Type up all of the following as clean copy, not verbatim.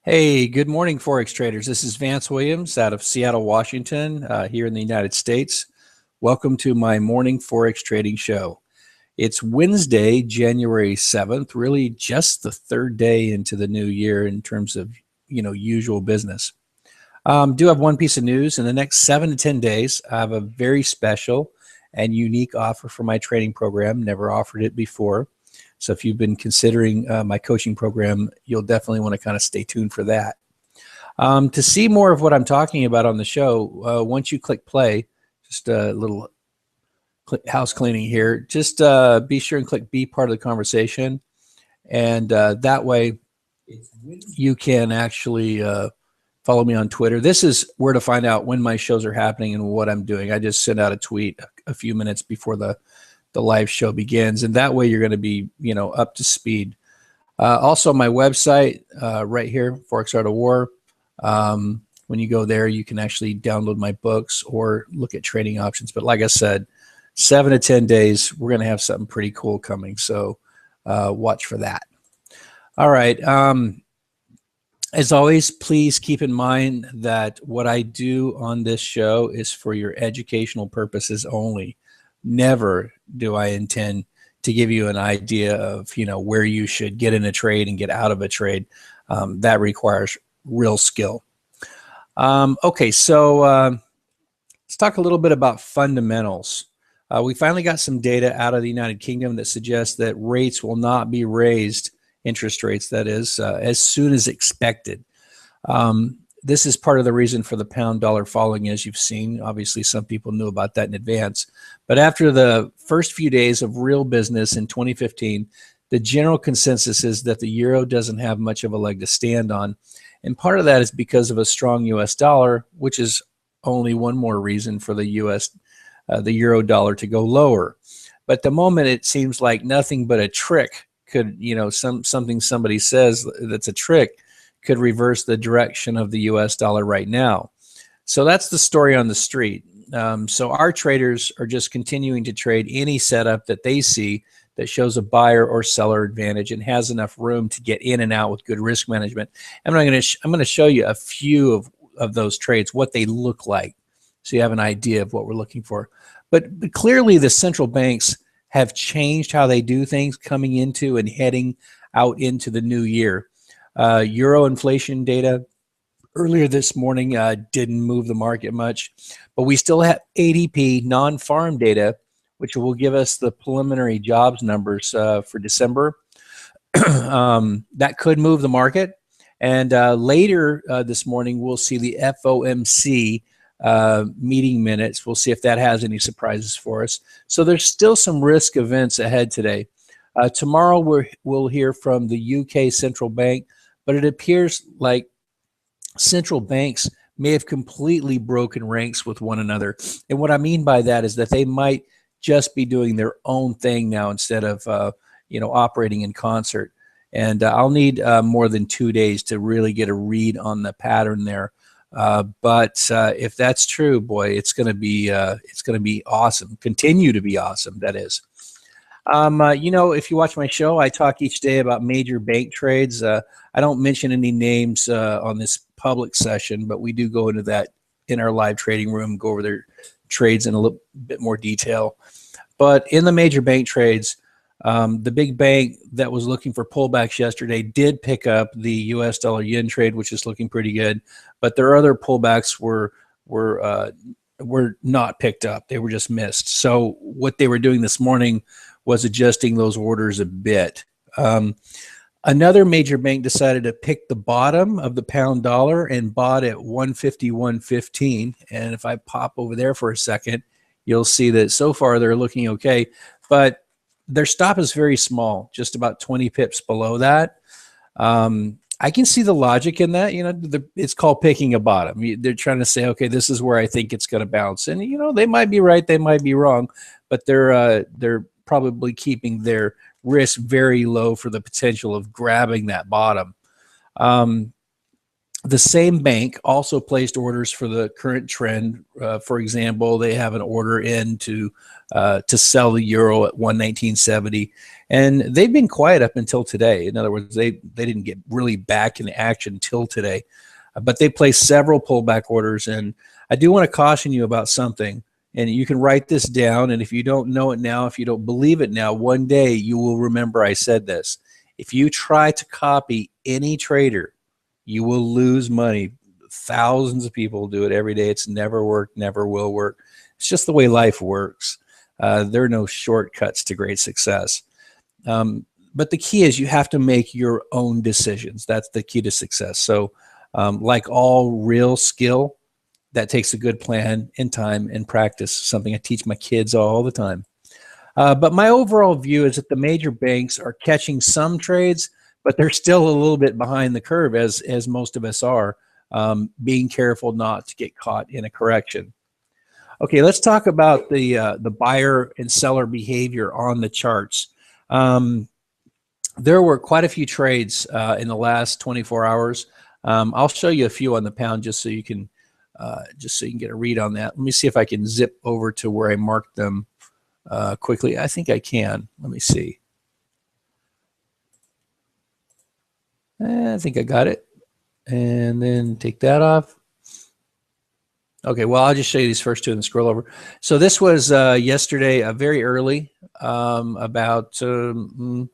Hey, good morning, Forex traders. This is Vance Williams out of Seattle, Washington, here in the United States. Welcome to my morning Forex trading show. It's Wednesday, January 7th, really just the third day into the new year in terms of, usual business. Do have one piece of news. In the next 7 to 10 days, I have a very special and unique offer for my training program. Never offered it before. So if you've been considering my coaching program, you'll definitely want to kind of stay tuned for that. To see more of what I'm talking about on the show, once you click play, just a little house cleaning here, just be sure and click be part of the conversation. And that way you can actually follow me on Twitter. This is where to find out when my shows are happening and what I'm doing. I just sent out a tweet a few minutes before the live show begins, and that way you're going to be up to speed. Also my website right here, Forex Art of War. When you go there, you can actually download my books or look at trading options. But like I said, 7 to 10 days, we're going to have something pretty cool coming, so watch for that. All right. As always, please keep in mind that what I do on this show is for your educational purposes only. Never do I intend to give you an idea of, where you should get in a trade and get out of a trade. That requires real skill. Okay, so let's talk a little bit about fundamentals. We finally got some data out of the United Kingdom that suggests that rates will not be raised, interest rates, that is, as soon as expected. This is part of the reason for the pound dollar falling, as you've seen. Obviously, some people knew about that in advance. But after the first few days of real business in 2015, the general consensus is that the euro doesn't have much of a leg to stand on. And part of that is because of a strong US dollar, which is only one more reason for the euro dollar to go lower. But the moment it seems like nothing but a trick could, something somebody says that's a trick, could reverse the direction of the US dollar right now. So that's the story on the street. So our traders are just continuing to trade any setup that they see that shows a buyer or seller advantage and has enough room to get in and out with good risk management. And I'm going to show you a few of those trades, what they look like, so you have an idea of what we're looking for. But clearly the central banks have changed how they do things coming into and heading out into the new year. Euro inflation data earlier this morning didn't move the market much, but we still have ADP non-farm data, which will give us the preliminary jobs numbers for December. That could move the market. And later this morning, we'll see the FOMC meeting minutes. We'll see if that has any surprises for us. So there's still some risk events ahead today. Tomorrow we'll hear from the UK Central Bank, but it appears like central banks may have completely broken ranks with one another. And what I mean by that is that they might just be doing their own thing now instead of operating in concert. And I'll need more than 2 days to really get a read on the pattern there. But if that's true, boy, it's going to be awesome. Continue to be awesome, that is. If you watch my show, I talk each day about major bank trades. I don't mention any names on this public session, but we do go into that in our live trading room, go over their trades in a little bit more detail. But in the major bank trades, the big bank that was looking for pullbacks yesterday did pick up the US dollar yen trade, which is looking pretty good. But their other pullbacks were not picked up. They were just missed. So what they were doing this morning was adjusting those orders a bit. Another major bank decided to pick the bottom of the pound dollar and bought at 151.15. And if I pop over there for a second, you'll see that so far they're looking okay. But their stop is very small, just about 20 pips below that. I can see the logic in that. It's called picking a bottom. They're trying to say, okay, this is where I think it's going to bounce. And, they might be right, they might be wrong, but they're probably keeping their risk very low for the potential of grabbing that bottom. the same bank also placed orders for the current trend. For example, they have an order in to sell the euro at 119.70, and they've been quiet up until today. In other words, they didn't get really back in action until today, but they placed several pullback orders. And I do want to caution you about something, and you can write this down. And if you don't know it now, if you don't believe it now, one day you will remember I said this. If you try to copy any trader, you will lose money. Thousands of people do it every day. It's never worked, never will work. It's just the way life works. There are no shortcuts to great success. But the key is you have to make your own decisions. That's the key to success. So like all real skill, that takes a good plan and time and practice, something I teach my kids all the time. But my overall view is that the major banks are catching some trades, but they're still a little bit behind the curve, as most of us are, being careful not to get caught in a correction. Okay, let's talk about the buyer and seller behavior on the charts. There were quite a few trades in the last 24 hours. I'll show you a few on the pound just so you can get a read on that. Let me see if I can zip over to where I marked them quickly. I think I can. Let me see. I think I got it. And then take that off. Okay, well, I'll just show you these first two and then scroll over. So this was yesterday, very early, about a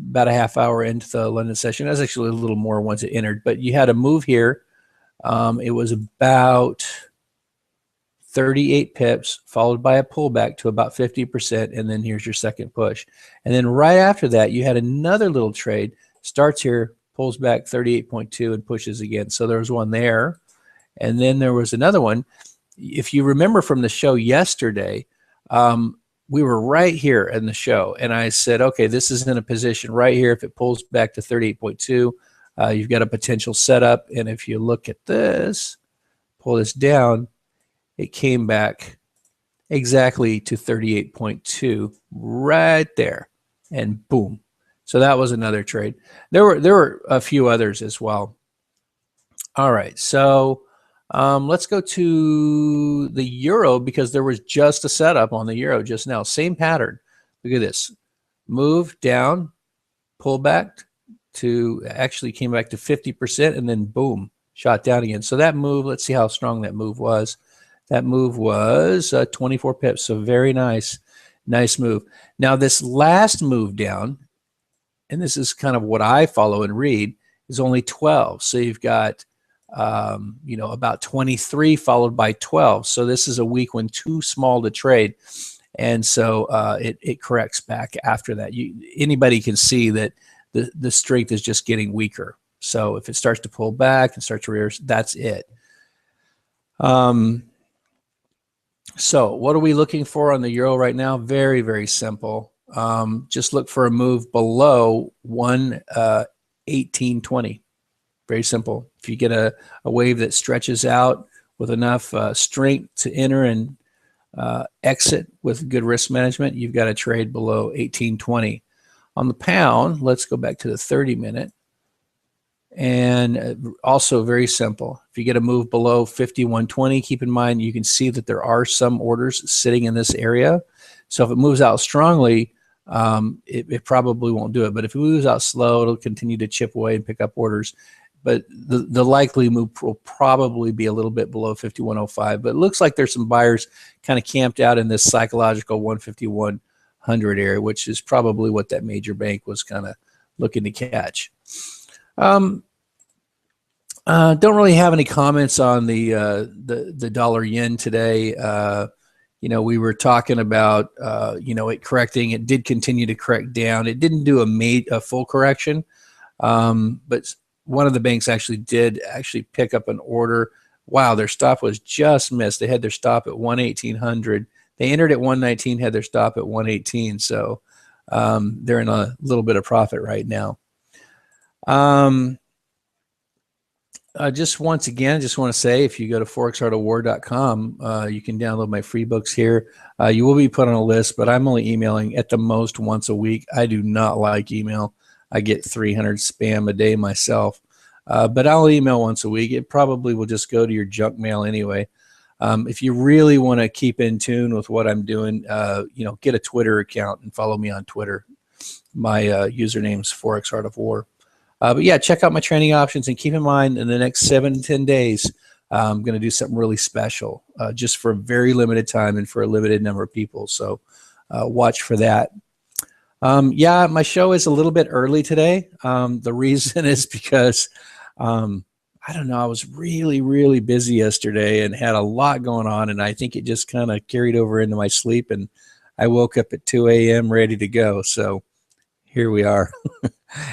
half hour into the London session. That was actually a little more once it entered, but you had a move here. It was about 38 pips, followed by a pullback to about 50%, and then here's your second push. And then right after that, you had another little trade. Starts here, pulls back 38.2 and pushes again. So there was one there. And then there was another one. If you remember from the show yesterday, we were right here in the show. And I said, okay, this is in a position right here. If it pulls back to 38.2, you've got a potential setup. And if you look at this, pull this down, it came back exactly to 38.2 right there. And boom. So that was another trade. There were a few others as well. All right, so let's go to the euro because there was just a setup on the euro just now. Same pattern. Look at this. Move down, pull back to actually came back to 50%, and then boom, shot down again. So that move, let's see how strong that move was. That move was 24 pips, so very nice. Nice move. Now this last move down, and this is kind of what I follow and read, is only 12. So you've got, about 23 followed by 12. So this is a week when too small to trade. And so it corrects back after that. Anybody can see that the strength is just getting weaker. So if it starts to pull back and start to reverse, that's it. So what are we looking for on the euro right now? Very, very simple. Just look for a move below 118.20. Very simple. If you get a wave that stretches out with enough strength to enter and exit with good risk management, you've got to trade below 18.20. On the pound, let's go back to the 30-minute. And also very simple. If you get a move below 51.20, keep in mind you can see that there are some orders sitting in this area. So if it moves out strongly, it probably won't do it. But if it moves out slow, it'll continue to chip away and pick up orders. But the likely move will probably be a little bit below 51.05. But it looks like there's some buyers kind of camped out in this psychological 151.00 area, which is probably what that major bank was kind of looking to catch. Don't really have any comments on the dollar yen today. We were talking about it correcting. It did continue to correct down. It didn't do a full correction, but one of the banks actually did pick up an order. Wow, their stop was just missed. They had their stop at 118.00. They entered at 119, had their stop at 118. So they're in a little bit of profit right now. Just once again, just want to say, if you go to forexartofwar.com, you can download my free books here. You will be put on a list, but I'm only emailing at the most once a week. I do not like email. I get 300 spam a day myself. but I'll email once a week. It probably will just go to your junk mail anyway. If you really want to keep in tune with what I'm doing, get a Twitter account and follow me on Twitter. My username's Forex Art of War. But yeah, check out my training options, and keep in mind in the next 7 to 10 days, I'm going to do something really special just for a very limited time and for a limited number of people. So watch for that. Yeah, my show is a little bit early today. The reason is because I don't know, I was really, really busy yesterday and had a lot going on, and I think it just kind of carried over into my sleep, and I woke up at 2 a.m. ready to go. So here we are.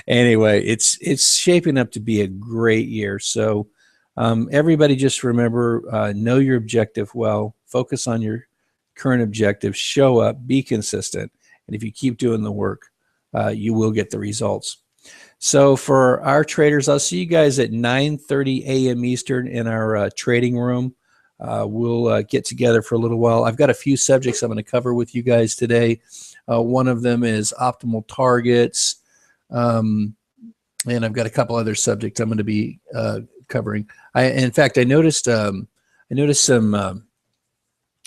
Anyway, it's shaping up to be a great year. So everybody just remember, know your objective well, focus on your current objective, show up, be consistent. And if you keep doing the work, you will get the results. So for our traders, I'll see you guys at 9:30 a.m. Eastern in our trading room. We'll get together for a little while. I've got a few subjects I'm going to cover with you guys today. One of them is optimal targets. And I've got a couple other subjects I'm going to be covering. In fact, I noticed that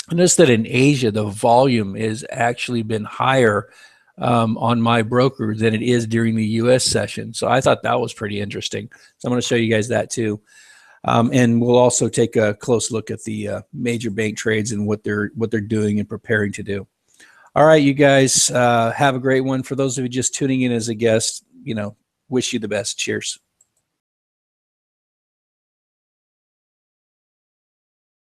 in Asia, the volume has actually been higher on my broker than it is during the U.S. session. So I thought that was pretty interesting. So I'm going to show you guys that too. And we'll also take a close look at the major bank trades and what they're doing and preparing to do. All right, you guys, have a great one. For those of you just tuning in as a guest, wish you the best. Cheers.